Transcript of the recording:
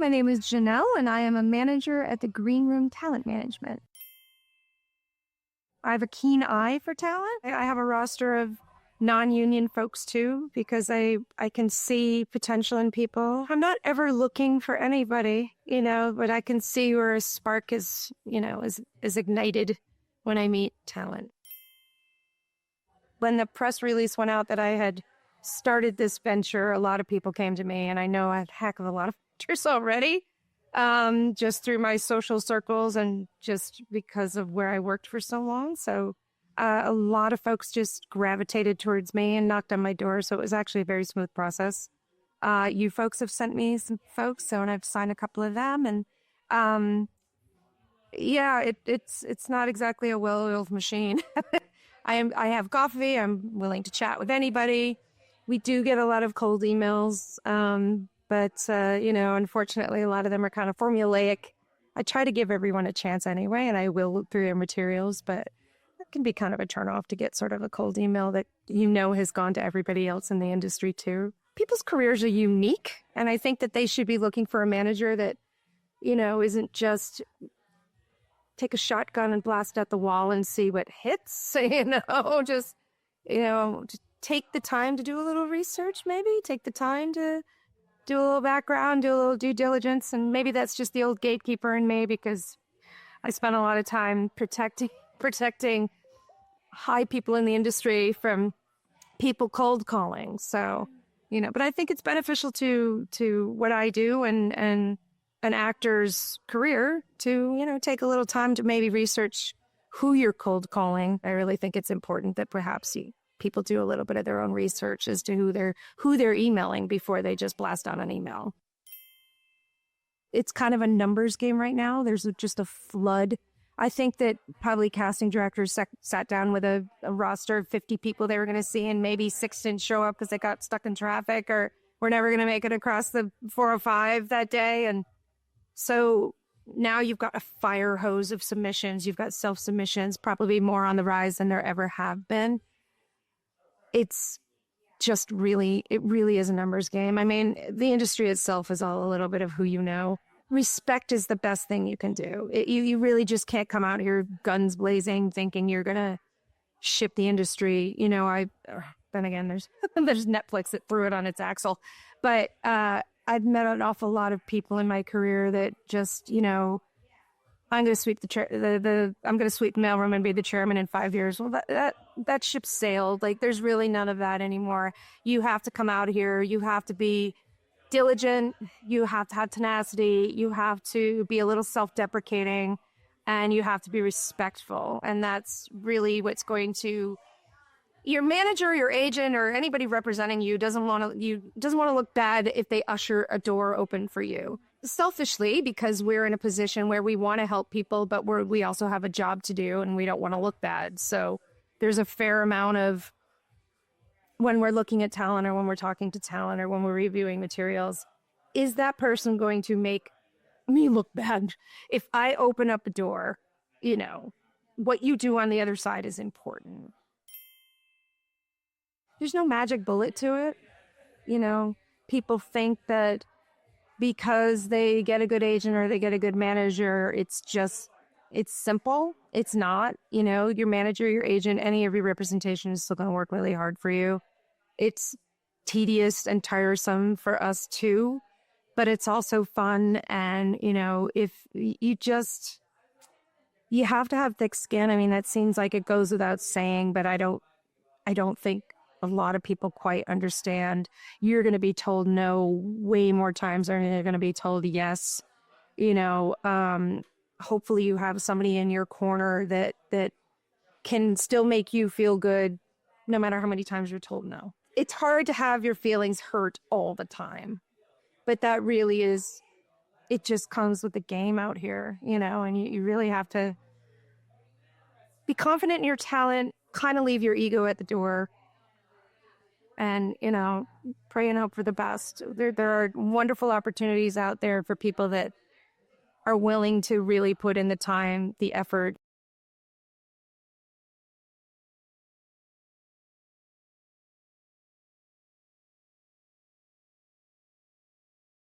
My name is Jannelle, and I am a manager at the Green Room Talent Management. I have a keen eye for talent. I have a roster of non-union folks too, because I can see potential in people. I'm not ever looking for anybody, but I can see where a spark is ignited when I meet talent. When the press release went out that I had started this venture, a lot of people came to me, and I know a heck of a lot of actors already, just through my social circles and just because of where I worked for so long. So a lot of folks just gravitated towards me and knocked on my door. So it was actually a very smooth process. You folks have sent me some folks, and I've signed a couple of them. And it's not exactly a well-oiled machine. I have coffee. I'm willing to chat with anybody. We do get a lot of cold emails, but unfortunately, a lot of them are kind of formulaic. I try to give everyone a chance anyway, and I will look through their materials, but it can be kind of a turnoff to get sort of a cold email that has gone to everybody else in the industry too. People's careers are unique, and I think that they should be looking for a manager that, isn't just take a shotgun and blast at the wall and see what hits, just take the time to do a little research, maybe take the time to do a little background, do a little due diligence. And maybe that's just the old gatekeeper in me, because I spent a lot of time protecting high people in the industry from people cold calling. So, but I think it's beneficial to what I do and an actor's career to, take a little time to maybe research who you're cold calling. I really think it's important that perhaps people do a little bit of their own research as to who they're emailing before they just blast out an email. It's kind of a numbers game right now. There's just a flood. I think that probably casting directors sat down with a roster of 50 people they were going to see, and maybe 6 didn't show up because they got stuck in traffic or were never going to make it across the 405 that day. And so now you've got a fire hose of submissions. You've got self-submissions, probably more on the rise than there ever have been. It's just it really is a numbers game. I mean, the industry itself is all a little bit of who you know. Respect is the best thing you can do. You really just can't come out here guns blazing thinking you're going to ship the industry. Then again, there's Netflix that threw it on its axle. But I've met an awful lot of people in my career that just, I'm going to sweep I'm going to sweep the mailroom and be the chairman in 5 years. Well, that ship sailed. Like, there's really none of that anymore. You have to come out here. You have to be diligent. You have to have tenacity. You have to be a little self-deprecating, and you have to be respectful. And that's really what's going to. Your manager, your agent, or anybody representing you doesn't want to look bad if they usher a door open for you. Selfishly, because we're in a position where we want to help people, but we also have a job to do, and we don't want to look bad. So there's a fair amount of, when we're looking at talent, or when we're talking to talent, or when we're reviewing materials, is that person going to make me look bad? If I open up a door, what you do on the other side is important. There's no magic bullet to it. People think that because they get a good agent or they get a good manager, it's simple. It's not. Your manager, your agent, any of your representation is still going to work really hard for you. It's tedious and tiresome for us too, but it's also fun. And, if you have to have thick skin. I mean, that seems like it goes without saying, but I don't think a lot of people quite understand. You're going to be told no way more times than you're going to be told yes. Hopefully you have somebody in your corner that can still make you feel good no matter how many times you're told no. It's hard to have your feelings hurt all the time, but that really is, it just comes with the game out here, and you really have to be confident in your talent, kind of leave your ego at the door, and, pray and hope for the best. There are wonderful opportunities out there for people that are willing to really put in the time, the effort,